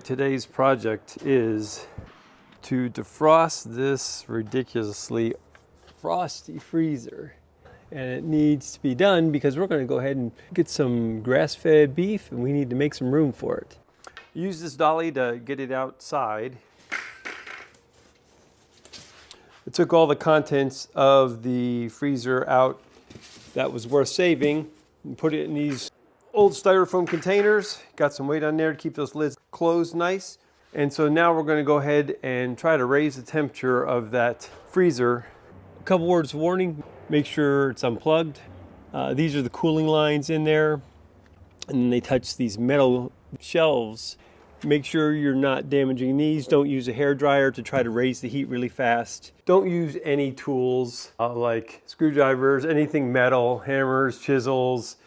Today's project is to defrost this ridiculously frosty freezer. And it needs to be done because we're going to go ahead and get some grass-fed beef and we need to make some room for it. Use this dolly to get it outside. I took all the contents of the freezer out that was worth saving and put it in these old styrofoam containers. Got some weight on there to keep those lids closed nice. And so now we're going to go ahead and try to raise the temperature of that freezer. A couple words of warning, make sure it's unplugged. These are the cooling lines in there, and then they touch these metal shelves. Make sure you're not damaging these. Don't use a hairdryer to try to raise the heat really fast. Don't use any tools like screwdrivers, anything metal, hammers, chisels.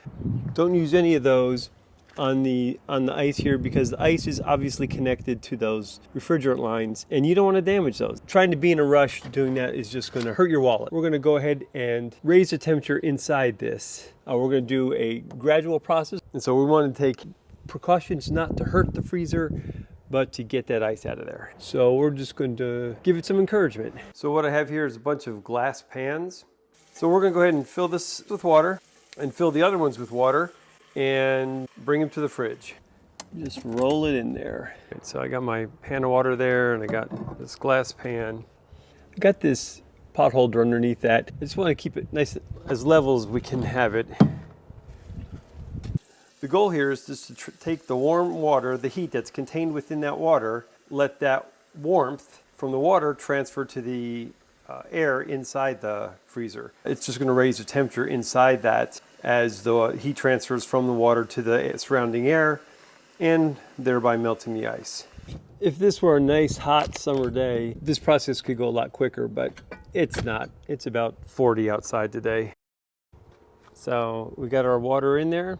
Don't use any of those on the ice here because the ice is obviously connected to those refrigerant lines and you don't want to damage those. Trying to be in a rush doing that is just going to hurt your wallet. We're going to go ahead and raise the temperature inside this. We're going to do a gradual process, and so we want to take precautions not to hurt the freezer, but to get that ice out of there. So we're just going to give it some encouragement. So what I have here is a bunch of glass pans. So we're going to go ahead and fill this with water and fill the other ones with water and bring them to the fridge. Just roll it in there. Okay, so I got my pan of water there and I got this glass pan. I got this pot holder underneath that. I just want to keep it nice as level as we can have it. The goal here is just to take the warm water, the heat that's contained within that water, let that warmth from the water transfer to the air inside the freezer. It's just going to raise the temperature inside that as the heat transfers from the water to the surrounding air and thereby melting the ice. If this were a nice hot summer day, this process could go a lot quicker, but it's not. It's about 40 outside today. So we got our water in there.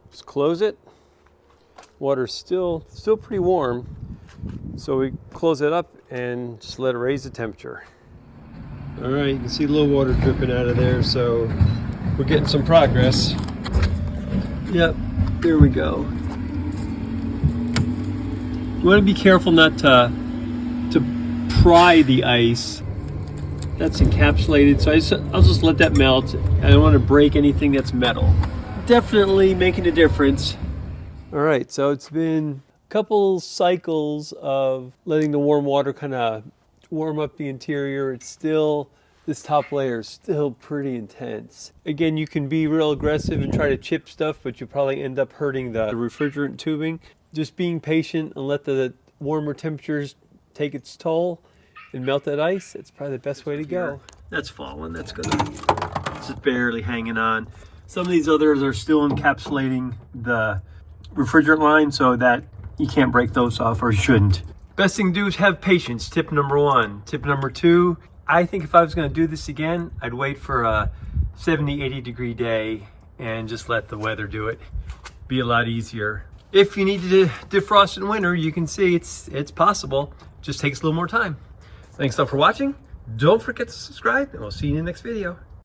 Just close it. Water's still pretty warm, so we close it up and just let it raise the temperature. All right, you can see a little water dripping out of there, so we're getting some progress. Yep, there we go. You want to be careful not to pry the ice. That's encapsulated, so I'll just let that melt. I don't want to break anything that's metal. Definitely making a difference. All right, so it's been a couple cycles of letting the warm water kind of warm up the interior. It's still, this top layer is still pretty intense. Again, you can be real aggressive and try to chip stuff, but you probably end up hurting the refrigerant tubing. Just being patient and let the warmer temperatures take its toll and melt that ice, it's probably the best way to go. That's falling, it's just barely hanging on. Some of these others are still encapsulating the refrigerant line so that you can't break those off, or you shouldn't. Best thing to do is have patience, tip number one. Tip number two, I think if I was gonna do this again, I'd wait for a 70, 80 degree day and just let the weather do it. Be a lot easier. If you need to defrost in winter, you can see it's possible. Just takes a little more time. Thanks a lot for watching. Don't forget to subscribe and we'll see you in the next video.